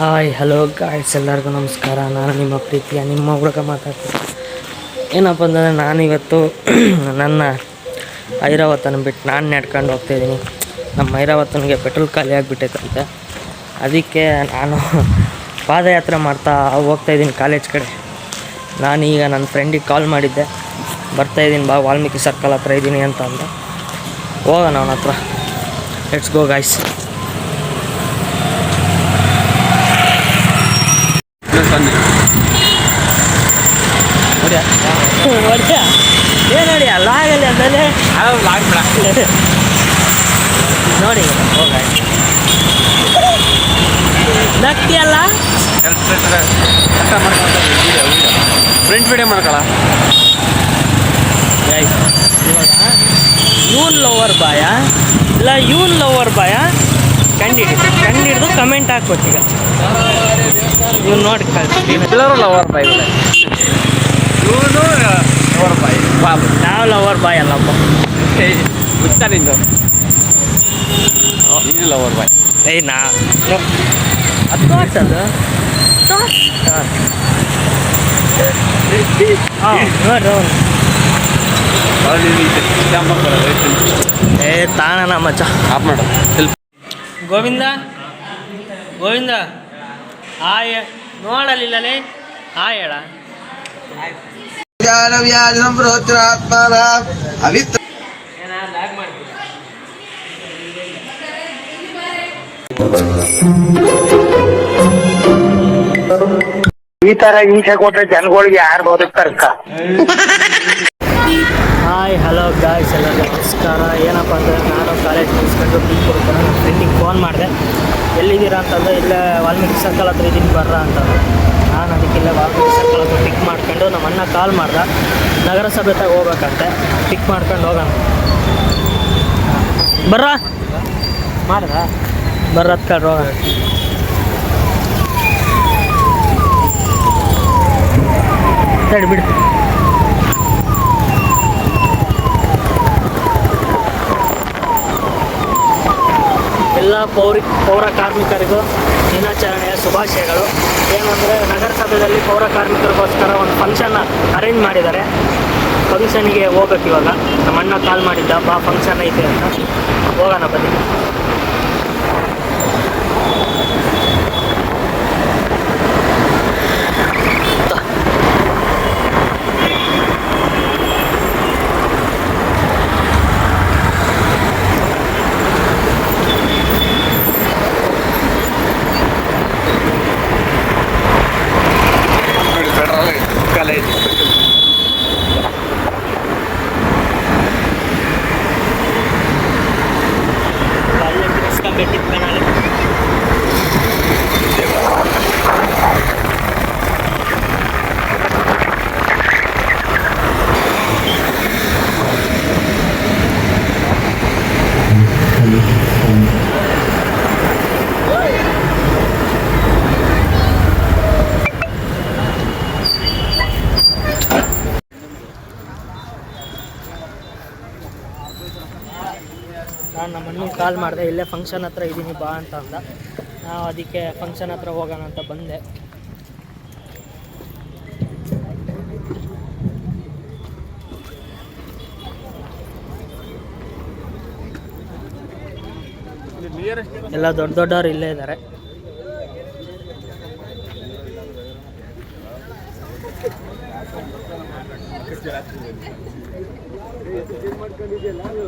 Hi hello guys, ಎಲ್ಲರಿಗೂ ನಮಸ್ಕಾರ. ನಾನು ನಿಮ್ಮ ಪ್ರೀತಿಯ ನಿಮ್ಮ ಹುಡುಗ ಮಾತಾಡ್ತೀನಿ. ಏನಪ್ಪ ಅಂತಂದರೆ ನಾನಿವತ್ತು ನನ್ನ ಐರಾವತನ ಬಿಟ್ಟು ನಾನು ನಡ್ಕೊಂಡು ಹೋಗ್ತಾಯಿದ್ದೀನಿ. ನಮ್ಮ ಐರಾವತನಿಗೆ ಪೆಟ್ರೋಲ್ ಖಾಲಿ ಆಗಿಬಿಟ್ಟೈತಂತೆ. ಅದಕ್ಕೆ ನಾನು ಪಾದಯಾತ್ರೆ ಮಾಡ್ತಾ ಹೋಗ್ತಾಯಿದ್ದೀನಿ ಕಾಲೇಜ್ ಕಡೆ. ನಾನೀಗ ನನ್ನ ಫ್ರೆಂಡಿಗೆ ಕಾಲ್ ಮಾಡಿದ್ದೆ, ಬರ್ತಾಯಿದ್ದೀನಿ ಬಾ, ವಾಲ್ಮೀಕಿ ಸರ್ಕಲ್ ಹತ್ರ ಇದ್ದೀನಿ ಅಂತ ಅಂದ. ಹೋಗೋಣ ಅವನ ಹತ್ರ. Let's go guys. ನೋಡಿ ಲಾಗಲ್ಲಿ ಆಮೇಲೆ ನೋಡಿ ಹೋಗ ನಕ್ತಿ ಅಲ್ಲ ಫ್ರೆಂಡ್ ವಿಡಿಯೋ ಮಾಡ್ಕೊಳ. ಇವಾಗ ಯೂನ್ ಲವರ್ ಬಾಯ ಇಲ್ಲ ಯೂನ್ ಲವರ್ ಬಾಯ ಕಂಡಿಡಿದು ಕಮೆಂಟ್ ಹಾಕ್ಬೇಕೀಗ. ಇವ್ನು ನೋಡಿ ಎಲ್ಲರೂ ಲವರ್ ಬಾಯ್, ಇವನು ಲವರ್ ಬಾಯ್, ಬಾಬು ನಾವು ಲವರ್ ಬಾಯ್ ಅಲ್ಲಪ್ಪ. ಗೊತ್ತಾ ನಿಂದು? ನೀನು ಲವರ್ ಬಾಯ್. ನಾ ಅದು ತೋರ್ಸದು ನೋಡ್ರಿ ತಾಣ ಮಚ್ಚ ಆಫ್ ಮಾಡು. ಗೋವಿಂದ ಗೋವಿಂದ ಹಾಯ್ ನೋಡಲಿಲ್ಲಲೇ ಹಾಯ್ ಹೇಳ. ಈ ತರ ಹಿಂಸೆ ಕೊಟ್ರೆ ಜನಗಳಿಗೆ ಯಾರು ಬದುಕ್ತಾರಕ್ಕ? ಹಾಯ್ ಹಲೋ ಗಾಯ್ಸ್, ಎಲ್ಲರಿಗೂ ನಮಸ್ಕಾರ. ಏನಪ್ಪ ಅಂದರೆ ನಾನು ಕಾಲೇಜ್ ಮುಗಿಸ್ಕೊಂಡು ಟೀ ಕೊಡ್ತಾರೆ. ನನ್ನ ಫ್ರೆಂಡಿಗೆ ಫೋನ್ ಮಾಡಿದೆ, ಎಲ್ಲಿದ್ದೀರಾ ಅಂತಂದರೆ ಇಲ್ಲೇ ವಾಲ್ಮೀಕಿ ಸರ್ಕಲ್ ಹತ್ರ ಇದ್ದೀನಿ ಬರ್ರ ಅಂತಂದರೆ. ನಾನು ಅದಕ್ಕಿಲ್ಲ ವಾಲ್ಮೀಕಿ ಸರ್ಕಲ್ ಹತ್ರ ಪಿಕ್ ಮಾಡ್ಕೊಂಡು ನಮ್ಮ ಅಣ್ಣ ಕಾಲ್ ಮಾಡ್ದೆ, ನಗರಸಭೆ ತಾಗ ಹೋಗ್ಬೇಕಂತೆ. ಪಿಕ್ ಮಾಡ್ಕೊಂಡು ಹೋಗೋಣ ಬರ್ರ ಮಾಡ್ದ ಬರ್ರ ಹತ್ಕೊಂಡು ಹೋಗೋಣ. ಸರಿ ಬಿಡು. ಎಲ್ಲ ಪೌರ ಕಾರ್ಮಿಕರಿಗೂ ದಿನಾಚರಣೆಯ ಶುಭಾಶಯಗಳು. ಏನು ಅಂದರೆ ನಗರಸಭೆಯಲ್ಲಿ ಪೌರ ಕಾರ್ಮಿಕರಿಗೋಸ್ಕರ ಒಂದು ಫಂಕ್ಷನ್ನ ಅರೇಂಜ್ ಮಾಡಿದ್ದಾರೆ. ಫಂಕ್ಷನಿಗೆ ಹೋಗ್ಬೇಕು ಇವಾಗ. ನಮ್ಮ ಅಣ್ಣ ಕಾಲ್ ಮಾಡಿದ್ದ, ಬಾ ಫಂಕ್ಷನ್ ಐತೆ ಅಂತ. ಹೋಗೋಣ ಬನ್ನಿ. ನಾನು ನಮ್ಮ ಅಣ್ಣನಿಗೆ ಕಾಲ್ ಮಾಡಿದೆ, ಇಲ್ಲೇ ಫಂಕ್ಷನ್ ಹತ್ರ ಇದ್ದೀನಿ ಬಾ ಅಂತ ಅಂದ. ನಾವು ಅದಕ್ಕೆ ಫಂಕ್ಷನ್ ಹತ್ರ ಹೋಗೋಣ ಅಂತ ಬಂದೆ. ಎಲ್ಲ ದೊಡ್ಡ ದೊಡ್ಡವ್ರು ಇಲ್ಲೇ ಇದ್ದಾರೆ.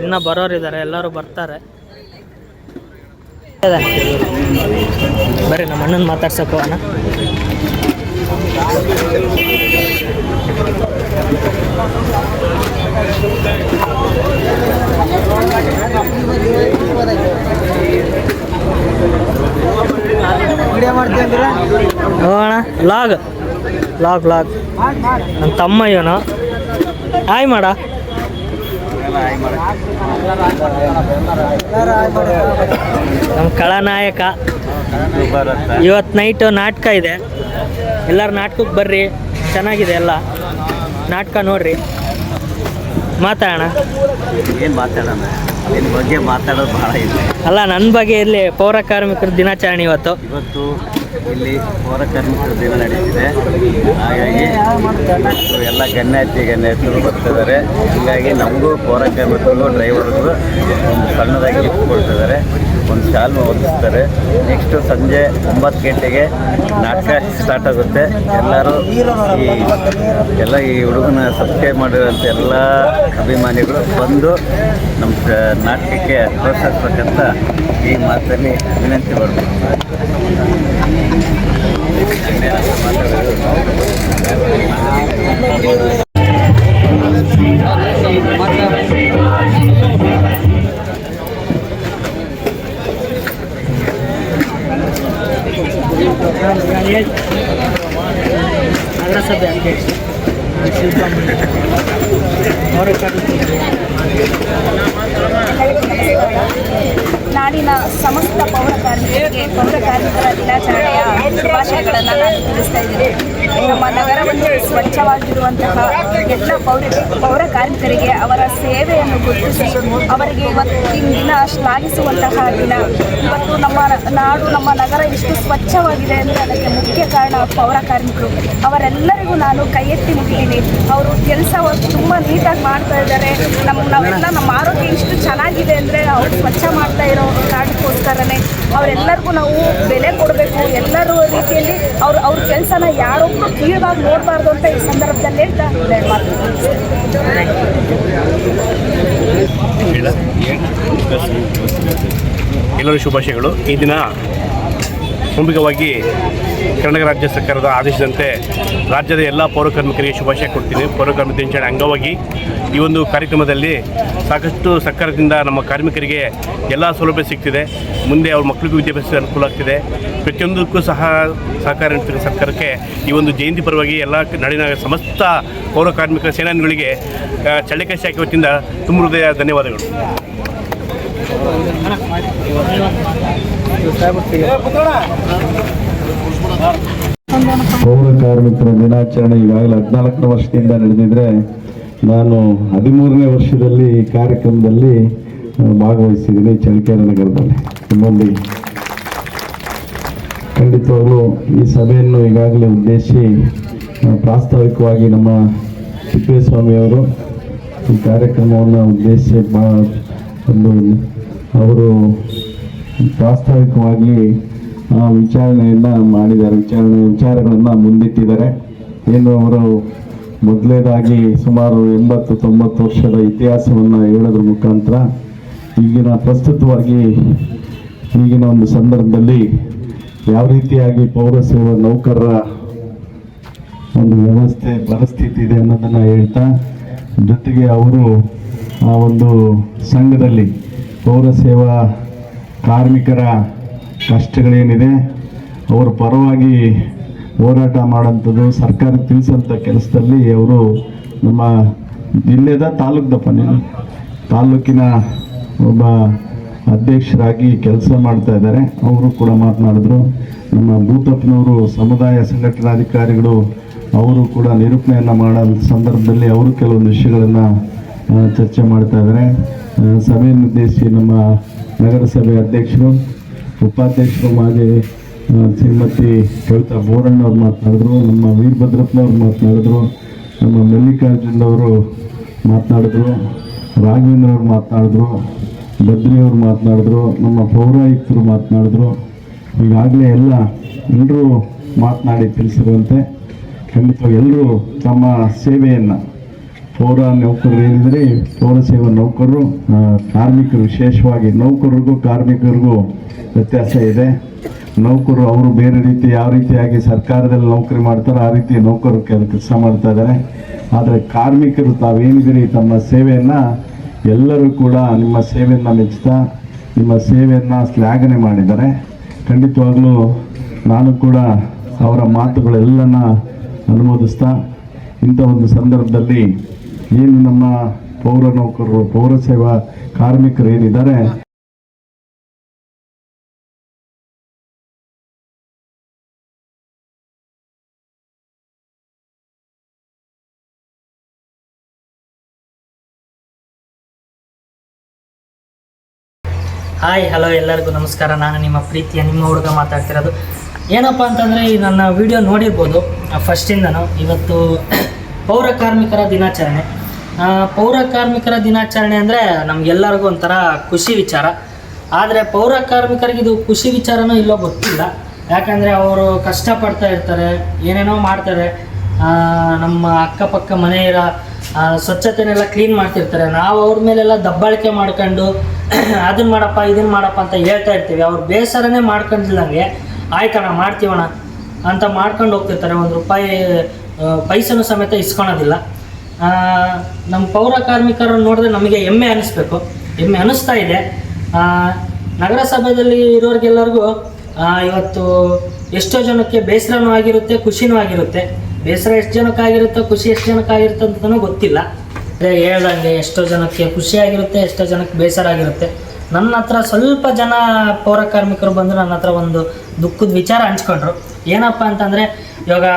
ಇನ್ನು ಬರೋರಿದ್ದಾರೆ, ಎಲ್ಲರೂ ಬರ್ತಾರೆ. ಬರ್ರಿ ನಮ್ಮ ಅಣ್ಣನ ಮಾತಾಡ್ಸಕ್ಕೆ ಹೋಗೋಣ. ಹೋಗೋಣ. ಲಾಗ್ ಲಾಗ್ ಲಾಗ್ ನನ್ನ ತಮ್ಮ ಇವನು. ಹಾಯ್ ಮಾಡ. ನಮ್ಮ ಖಳನಾಯಕ ಇವತ್ತು ನೈಟು ನಾಟಕ ಇದೆ. ಎಲ್ಲರೂ ನಾಟಕಕ್ಕೆ ಬರ್ರಿ, ಚೆನ್ನಾಗಿದೆ ಎಲ್ಲ ನಾಟಕ ನೋಡ್ರಿ. ಮಾತಾಡೋಣ. ಏನು ಮಾತಾಡೋಣ, ನಿನ್ನ ಬಗ್ಗೆ ಮಾತಾಡೋದು ಭಾಳ ಇದೆ. ಅಲ್ಲ, ನನ್ನ ಬಗ್ಗೆ ಇಲ್ಲಿ ಪೌರ ಕಾರ್ಮಿಕರ ದಿನಾಚರಣೆ ಇವತ್ತು. ಇಲ್ಲಿ ಪೌರ ಕಾರ್ಮಿಕರ ದಿನ ನಡೀತಿದೆ. ಹಾಗಾಗಿ ಇವತ್ತು ಎಲ್ಲ ಗಣ್ಯಾತಿಗಳು ಬರ್ತಿದ್ದಾರೆ. ಹೀಗಾಗಿ ನಮಗೂ ಪೌರ ಕಾರ್ಮಿಕರಿಗೂ ಡ್ರೈವರ್ಗೂ ಒಂದು ಸಣ್ಣದಾಗಿ ಗಿಫ್ಟ್ ಕೊಡ್ತಿದ್ದಾರೆ, ಒಂದು ಶಾಲು ಹೊದಿಸ್ತಾರೆ. ನೆಕ್ಸ್ಟು ಸಂಜೆ 9 ಗಂಟೆಗೆ ನಾಟಕ ಸ್ಟಾರ್ಟ್ ಆಗುತ್ತೆ. ಎಲ್ಲರೂ ಈ ಹುಡುಗನ ಸಬ್ಸ್ಕ್ರೈಬ್ ಮಾಡಿರೋಂಥ ಎಲ್ಲ ಅಭಿಮಾನಿಗಳು ಬಂದು ನಮ್ಮ ನಾಟಕಕ್ಕೆ ಪ್ರೋತ್ಸಾಹಿಸ್ಬೇಕಂತ ಈ ಮಾತಲ್ಲಿ ವಿನಂತಿ ಮಾಡ್ಬೋದು. ನಗರಸಭೆ ಅಧ್ಯಕ್ಷ ನಾಡಿನ ಸಮಸ್ತ ಪೌರ ಕಾರ್ಮಿಕರಿಗೆ ಪೌರ ಕಾರ್ಮಿಕರ ದಿನಾಚರಣೆಯ ಶುಭಾಶಯಗಳನ್ನು ನಾನು ತಿಳಿಸ್ತಾ ಇದ್ದೀನಿ. ನಮ್ಮ ನಗರವನ್ನು ಸ್ವಚ್ಛವಾಗಿರುವಂತಹ ಎಲ್ಲ ಪೌರ ಕಾರ್ಮಿಕರಿಗೆ ಅವರ ಸೇವೆಯನ್ನು ಗುರುತಿಸಿ ಅವರಿಗೆ ಇವತ್ತಿನ ದಿನ ಶ್ಲಾಘಿಸುವಂತಹ ದಿನ. ಇವತ್ತು ನಮ್ಮ ನಾಡು, ನಮ್ಮ ನಗರ ಇಷ್ಟು ಸ್ವಚ್ಛವಾಗಿದೆ ಅಂದರೆ ಅದಕ್ಕೆ ಮುಖ್ಯ ಕಾರಣ ಪೌರ ಕಾರ್ಮಿಕರು. ಅವರೆಲ್ಲರಿಗೂ ನಾನು ಕೈ ಎತ್ತಿ ಮುಗಿದ್ದೀನಿ. ಅವರು ಕೆಲಸ ತುಂಬ ನೀಟಾಗಿ ಮಾಡ್ತಾ ಇದ್ದಾರೆ. ನಾವೆಲ್ಲ ನಮ್ಮ ಆರೋಗ್ಯ ಇಷ್ಟು ಚೆನ್ನಾಗಿದೆ ಅಂದರೆ ಅವ್ರು ಸ್ವಚ್ಛ ಮಾಡ್ತಾ ಇರೋ ಕಾರಣಕ್ಕೋಸ್ಕರನೇ ಅವರೆಲ್ಲರಿಗೂ ನಾವು ಬೆಲೆ ಕೊಡಬೇಕು. ಎಲ್ಲರೂ ರೀತಿಯಲ್ಲಿ ಅವ್ರ ಕೆಲಸನ ಯಾರೊಬ್ಬರು ಕೀಳಾಗಿ ನೋಡಬಾರ್ದು ಅಂತ ಈ ಸಂದರ್ಭದಲ್ಲಿ ಹೇಳ್ತಾ ಎಲ್ಲರೂ ಶುಭಾಶಯಗಳು. ಈ ದಿನ ಮುಖ್ಯವಾಗಿ ಕರ್ನಾಟಕ ರಾಜ್ಯ ಸರ್ಕಾರದ ಆದೇಶದಂತೆ ರಾಜ್ಯದ ಎಲ್ಲ ಪೌರ ಕಾರ್ಮಿಕರಿಗೆ ಶುಭಾಶಯ ಕೊಡ್ತೀನಿ. ಪೌರ ಕಾರ್ಮಿಕ ದಿನಾಚರಣೆ ಅಂಗವಾಗಿ ಈ ಒಂದು ಕಾರ್ಯಕ್ರಮದಲ್ಲಿ ಸಾಕಷ್ಟು ಸರ್ಕಾರದಿಂದ ನಮ್ಮ ಕಾರ್ಮಿಕರಿಗೆ ಎಲ್ಲ ಸೌಲಭ್ಯ ಸಿಗ್ತಿದೆ. ಮುಂದೆ ಅವ್ರ ಮಕ್ಕಳಿಗೂ ವಿದ್ಯಾಭ್ಯಾಸ ಅನುಕೂಲ ಆಗ್ತಿದೆ. ಪ್ರತಿಯೊಂದಕ್ಕೂ ಸಹಕಾರ ನೀಡ್ತಿರೋ ಸರ್ಕಾರಕ್ಕೆ ಈ ಒಂದು ಜಯಂತಿ ಪರವಾಗಿ ಎಲ್ಲ ನಾಡಿನ ಸಮಸ್ತ ಪೌರ ಕಾರ್ಮಿಕ ಸೇನಾನಿಗಳಿಗೆ ಚಳ್ಳಕೆರೆ ಶಾಖೆ ವತಿಯಿಂದ ತುಂಬ ಹೃದಯ ಧನ್ಯವಾದಗಳು. ಪೌರ ಕಾರ್ಮಿಕರ ದಿನಾಚರಣೆ ಈಗಾಗಲೇ 14ನೇ ವರ್ಷದಿಂದ ನಡೆದಿದ್ರೆ, ನಾನು 13ನೇ ವರ್ಷದಲ್ಲಿ ಈ ಕಾರ್ಯಕ್ರಮದಲ್ಲಿ ಭಾಗವಹಿಸಿದ್ದೀನಿ ಚಳ್ಳಕೆರೆ ನಗರದಲ್ಲಿ. ನಿಮ್ಮಲ್ಲಿ ಖಂಡಿತವಾಗಲೂ ಈ ಸಭೆಯನ್ನು ಈಗಾಗಲೇ ಉದ್ದೇಶಿಸಿ ಪ್ರಾಸ್ತಾವಿಕವಾಗಿ ನಮ್ಮ ತಿಪ್ಪೇಸ್ವಾಮಿಯವರು ಈ ಕಾರ್ಯಕ್ರಮವನ್ನು ಉದ್ದೇಶಿಸಿ ಅವರು ಪ್ರಾಸ್ತಾವಿಕವಾಗಿ ವಿಚಾರಣೆಯನ್ನು ಮಾಡಿದ್ದಾರೆ. ವಿಚಾರಗಳನ್ನು ಮುಂದಿಟ್ಟಿದ್ದಾರೆ. ಏನು ಅವರು ಮೊದಲನೇದಾಗಿ ಸುಮಾರು 80-90 ವರ್ಷದ ಇತಿಹಾಸವನ್ನು ಹೇಳೋದ್ರ ಮುಖಾಂತರ ಪ್ರಸ್ತುತವಾಗಿ ಈಗಿನ ಒಂದು ಸಂದರ್ಭದಲ್ಲಿ ಯಾವ ರೀತಿಯಾಗಿ ಪೌರ ಸೇವಾ ನೌಕರರ ಒಂದು ಪರಿಸ್ಥಿತಿ ಇದೆ ಅನ್ನೋದನ್ನು ಹೇಳ್ತಾ, ಜೊತೆಗೆ ಅವರು ಆ ಒಂದು ಸಂಘದಲ್ಲಿ ಪೌರ ಸೇವಾ ಕಾರ್ಮಿಕರ ಕಷ್ಟಗಳೇನಿದೆ ಅವರ ಪರವಾಗಿ ಹೋರಾಟ ಮಾಡೋಂಥದ್ದು, ಸರ್ಕಾರಕ್ಕೆ ತಿಳಿಸೋಂಥ ಕೆಲಸದಲ್ಲಿ ಅವರು ನಮ್ಮ ಜಿಲ್ಲೆದ ತಾಲೂಕಿನ ಒಬ್ಬ ಅಧ್ಯಕ್ಷರಾಗಿ ಕೆಲಸ ಮಾಡ್ತಾ ಇದ್ದಾರೆ. ಅವರು ಕೂಡ ಮಾತನಾಡಿದ್ರು. ನಮ್ಮ ಭೂತಪ್ಪನವರು ಸಮುದಾಯ ಸಂಘಟನಾಧಿಕಾರಿಗಳು ಅವರು ಕೂಡ ನಿರೂಪಣೆಯನ್ನು ಮಾಡೋ ಸಂದರ್ಭದಲ್ಲಿ ಅವರು ಕೆಲವೊಂದು ವಿಷಯಗಳನ್ನು ಚರ್ಚೆ ಮಾಡ್ತಾ ಇದ್ದಾರೆ. ಸಭೆಯನ್ನು ಉದ್ದೇಶಿಸಿ ನಮ್ಮ ನಗರಸಭೆ ಅಧ್ಯಕ್ಷರು, ಉಪಾಧ್ಯಕ್ಷರು ಮಾಜಿ ಶ್ರೀಮತಿ ಕವಿತಾ ಬೋರಣ್ಣವ್ರು ಮಾತನಾಡಿದ್ರು, ನಮ್ಮ ವೀರಭದ್ರಪ್ಪನವ್ರು ಮಾತನಾಡಿದ್ರು, ನಮ್ಮ ಮಲ್ಲಿಕಾರ್ಜುನವರು ಮಾತನಾಡಿದ್ರು, ರಾಘವೇಂದ್ರವ್ರು ಮಾತನಾಡಿದ್ರು, ಬದ್ರಿಯವರು ಮಾತನಾಡಿದ್ರು, ನಮ್ಮ ಪೌರಾಯುಕ್ತರು ಮಾತನಾಡಿದ್ರು. ಈಗಾಗಲೇ ಎಲ್ಲರೂ ಮಾತನಾಡಿ ತಿಳಿಸಿರುವಂತೆ ಖಂಡಿತವಾಗಿ ಎಲ್ಲರೂ ತಮ್ಮ ಸೇವೆಯನ್ನು ಪೌರ ನೌಕರರು ಏನಿದ್ರೆ ಪೌರ ಸೇವಾ ನೌಕರರು, ಕಾರ್ಮಿಕರು, ವಿಶೇಷವಾಗಿ ನೌಕರರಿಗೂ ಕಾರ್ಮಿಕರಿಗೂ ವ್ಯತ್ಯಾಸ ಇದೆ. ನೌಕರರು ಅವರು ಬೇರೆ ರೀತಿ ಯಾವ ರೀತಿಯಾಗಿ ಸರ್ಕಾರದಲ್ಲಿ ನೌಕರಿ ಮಾಡ್ತಾರೋ ಆ ರೀತಿ ನೌಕರರು ಕೆಲಸ ಮಾಡ್ತಾ ಇದ್ದಾರೆ. ಆದರೆ ಕಾರ್ಮಿಕರು ತಾವೇನಿದ್ದೀರಿ ತಮ್ಮ ಸೇವೆಯನ್ನು ಎಲ್ಲರೂ ಕೂಡ ನಿಮ್ಮ ಸೇವೆಯನ್ನು ಮೆಚ್ಚುತ್ತಾ ನಿಮ್ಮ ಸೇವೆಯನ್ನು ಶ್ಲಾಘನೆ ಮಾಡಿದ್ದಾರೆ. ಖಂಡಿತವಾಗಲೂ ನಾನು ಕೂಡ ಅವರ ಮಾತುಗಳೆಲ್ಲನ ಅನುಮೋದಿಸ್ತಾ, ಇಂಥ ಒಂದು ಸಂದರ್ಭದಲ್ಲಿ ಏನು ನಮ್ಮ ಪೌರ ನೌಕರರು, ಪೌರ ಸೇವಾ ಕಾರ್ಮಿಕರು ಏನಿದ್ದಾರೆ ಹಾಯ್ ಹಲೋ ಎಲ್ಲರಿಗೂ ನಮಸ್ಕಾರ. ನಾನು ನಿಮ್ಮ ಪ್ರೀತಿಯ ನಿಮ್ಮ ಹುಡುಗ ಮಾತಾಡ್ತಿರೋದು. ಏನಪ್ಪ ಅಂತಂದರೆ ಈ ನನ್ನ ವಿಡಿಯೋ ನೋಡಿರ್ಬೋದು ಫಸ್ಟಿಂದನೂ. ಇವತ್ತು ಪೌರ ಕಾರ್ಮಿಕರ ದಿನಾಚರಣೆ. ಪೌರ ಕಾರ್ಮಿಕರ ದಿನಾಚರಣೆ ಅಂದರೆ ನಮಗೆಲ್ಲರಿಗೂ ಒಂಥರ ಖುಷಿ ವಿಚಾರ. ಆದರೆ ಪೌರ ಕಾರ್ಮಿಕರಿಗೆ ಇದು ಖುಷಿ ವಿಚಾರನೂ ಇಲ್ಲೋ ಗೊತ್ತಿಲ್ಲ. ಯಾಕಂದರೆ ಅವರು ಕಷ್ಟಪಡ್ತಾ ಇರ್ತಾರೆ, ಏನೇನೋ ಮಾಡ್ತಾರೆ. ನಮ್ಮ ಅಕ್ಕಪಕ್ಕ ಮನೆ ಇರೋ ಸ್ವಚ್ಛತೆನೆಲ್ಲ ಕ್ಲೀನ್ ಮಾಡ್ತಿರ್ತಾರೆ. ನಾವು ಅವ್ರ ಮೇಲೆಲ್ಲ ದಬ್ಬಾಳಿಕೆ ಮಾಡ್ಕೊಂಡು ಅದನ್ನು ಮಾಡಪ್ಪ ಇದನ್ನು ಮಾಡಪ್ಪ ಅಂತ ಹೇಳ್ತಾ ಇರ್ತೀವಿ. ಅವ್ರು ಬೇಸರನೇ ಮಾಡ್ಕೊಂಡಿಲ್ಲಂಗೆ ಆಯ್ತಣ್ಣ ಮಾಡ್ತೀವಣ್ಣ ಅಂತ ಮಾಡ್ಕೊಂಡು ಹೋಗ್ತಿರ್ತಾರೆ. ₹1 ಪೈಸೆನೂ ಸಮೇತ ಇಸ್ಕೊಳೋದಿಲ್ಲ. ನಮ್ಮ ಪೌರ ಕಾರ್ಮಿಕರನ್ನು ನೋಡಿದ್ರೆ ನಮಗೆ ಹೆಮ್ಮೆ ಅನ್ನಿಸ್ಬೇಕು, ಹೆಮ್ಮೆ ಅನ್ನಿಸ್ತಾ ಇದೆ. ನಗರಸಭೆಯಲ್ಲಿ ಇರೋರಿಗೆಲ್ಲರಿಗೂ ಇವತ್ತು ಎಷ್ಟೋ ಜನಕ್ಕೆ ಬೇಸರನೂ ಆಗಿರುತ್ತೆ, ಖುಷಿನೂ ಆಗಿರುತ್ತೆ. ಬೇಸರ ಎಷ್ಟು ಜನಕ್ಕಾಗಿರುತ್ತೋ, ಖುಷಿ ಎಷ್ಟು ಜನಕ್ಕಾಗಿರುತ್ತೆ ಅಂತಲೂ ಗೊತ್ತಿಲ್ಲ. ಅದೇ ಹೇಳ್ದಂಗೆ ಎಷ್ಟೋ ಜನಕ್ಕೆ ಖುಷಿಯಾಗಿರುತ್ತೆ, ಎಷ್ಟೋ ಜನಕ್ಕೆ ಬೇಸರ ಆಗಿರುತ್ತೆ. ನನ್ನ ಹತ್ರ ಸ್ವಲ್ಪ ಜನ ಪೌರ ಕಾರ್ಮಿಕರು ಬಂದು ನನ್ನ ಹತ್ರ ಒಂದು ದುಃಖದ ವಿಚಾರ ಹಂಚ್ಕೊಂಡ್ರು. ಏನಪ್ಪ ಅಂತಂದರೆ ಇವಾಗ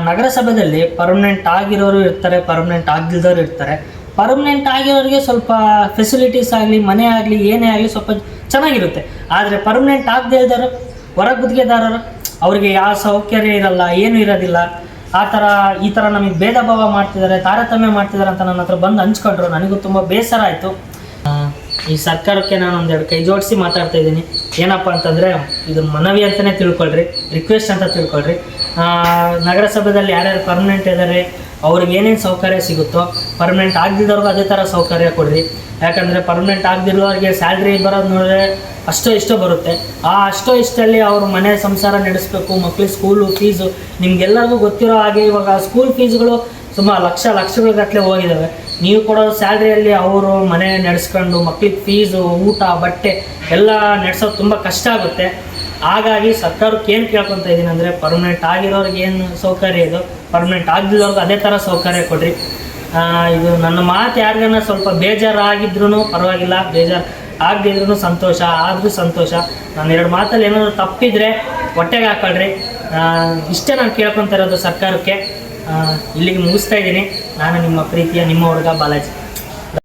ನಗರಸಭೆಯಲ್ಲಿ ಪರ್ಮನೆಂಟ್ ಆಗಿರೋರು ಇರ್ತಾರೆ, ಪರ್ಮನೆಂಟ್ ಆಗದಿದ್ದವರು ಇರ್ತಾರೆ. ಪರ್ಮನೆಂಟ್ ಆಗಿರೋರಿಗೆ ಸ್ವಲ್ಪ ಫೆಸಿಲಿಟೀಸ್ ಆಗಲಿ, ಮನೆ ಆಗಲಿ, ಏನೇ ಆಗಲಿ ಸ್ವಲ್ಪ ಚೆನ್ನಾಗಿರುತ್ತೆ. ಆದರೆ ಪರ್ಮನೆಂಟ್ ಆಗದೇ ಇದ್ದವರು, ಹೊರ ಗುತ್ತಿಗೆದಾರರು, ಅವರಿಗೆ ಯಾವ ಸೌಕರ್ಯ ಇರಲ್ಲ, ಏನೂ ಇರೋದಿಲ್ಲ. ಈ ಥರ ನಮಗೆ ಭೇದ ಭಾವ ಮಾಡ್ತಿದ್ದಾರೆ, ತಾರತಮ್ಯ ಮಾಡ್ತಿದ್ದಾರೆ ಅಂತ ನನ್ನ ಹತ್ರ ಬಂದು ಹಂಚ್ಕೊಂಡ್ರು. ನನಗೂ ತುಂಬ ಬೇಸರ ಆಯಿತು. ಈ ಸರ್ಕಾರಕ್ಕೆ ನಾನು ಒಂದೆರಡು ಕೈ ಜೋಡಿಸಿ ಮಾತಾಡ್ತಾ ಇದ್ದೀನಿ. ಏನಪ್ಪ ಅಂತಂದರೆ ಇದು ಮನವಿ ಅಂತಲೇ ತಿಳ್ಕೊಳ್ರಿ, ರಿಕ್ವೆಸ್ಟ್ ಅಂತ ತಿಳ್ಕೊಳ್ರಿ. ನಗರಸಭೆಯಲ್ಲಿ ಯಾರ್ಯಾರು ಪರ್ಮನೆಂಟ್ ಇದ್ದಾರೆ ಅವ್ರಿಗೆ ಏನೇನು ಸೌಕರ್ಯ ಸಿಗುತ್ತೋ ಪರ್ಮನೆಂಟ್ ಆಗದಿದ್ದವ್ರಿಗೂ ಅದೇ ಥರ ಸೌಕರ್ಯ ಕೊಡ್ರಿ. ಯಾಕಂದರೆ ಪರ್ಮನೆಂಟ್ ಆಗದಿರೋರಿಗೆ ಸ್ಯಾಲ್ರಿ ಬರೋದು ನೋಡಿದ್ರೆ ಅಷ್ಟೋ ಇಷ್ಟೋ ಬರುತ್ತೆ. ಅಷ್ಟೋ ಇಷ್ಟಲ್ಲಿ ಅವರು ಮನೆ ಸಂಸಾರ ನಡೆಸಬೇಕು, ಮಕ್ಕಳಿಗೆ ಸ್ಕೂಲು ಫೀಸು. ನಿಮಗೆಲ್ಲರಿಗೂ ಗೊತ್ತಿರೋ ಹಾಗೆ ಇವಾಗ ಸ್ಕೂಲ್ ಫೀಸ್ಗಳು ಸುಮಾರು ಲಕ್ಷಗಳ ಗಟ್ಟಲೆ ಹೋಗಿದ್ದಾವೆ. ನೀವು ಕೊಡೋ ಸ್ಯಾಲ್ರಿಯಲ್ಲಿ ಅವರು ಮನೆ ನಡೆಸ್ಕೊಂಡು ಮಕ್ಕಳಿಗೆ ಫೀಸು, ಊಟ, ಬಟ್ಟೆ ಎಲ್ಲ ನಡೆಸೋದು ತುಂಬ ಕಷ್ಟ ಆಗುತ್ತೆ. ಹಾಗಾಗಿ ಸರ್ಕಾರಕ್ಕೆ ಏನು ಕೇಳ್ಕೊತಾ ಇದ್ದೀನಿ ಅಂದರೆ ಪರ್ಮನೆಂಟ್ ಆಗಿರೋರಿಗೆ ಏನು ಸೌಕರ್ಯ ಇದು, ಪರ್ಮನೆಂಟ್ ಆಗದಿರೋರ್ಗೆ ಅದೇ ಥರ ಸೌಕರ್ಯ ಕೊಡ್ರಿ. ಇದು ನನ್ನ ಮಾತು ಯಾರಿಗಾನ ಸ್ವಲ್ಪ ಬೇಜಾರಾಗಿದ್ರೂ ಪರವಾಗಿಲ್ಲ, ಬೇಜಾರು ಆಗದಿದ್ರೂ ಸಂತೋಷ, ಆದರೂ ಸಂತೋಷ. ನಾನು 2 ಮಾತಲ್ಲಿ ಏನಾದರೂ ತಪ್ಪಿದರೆ ಹೊಟ್ಟೆಗೆ ಹಾಕೊಳ್ರಿ. ಇಷ್ಟೇ ನಾನು ಕೇಳ್ಕೊತಾ ಇರೋದು ಸರ್ಕಾರಕ್ಕೆ. ಇಲ್ಲಿಗೆ ಮುಗಿಸ್ತಾ ಇದ್ದೀನಿ. ನಾನು ನಿಮ್ಮ ಪ್ರೀತಿಯ ನಿಮ್ಮ ಹುಡುಗ ಬಾಲಾಜಿ.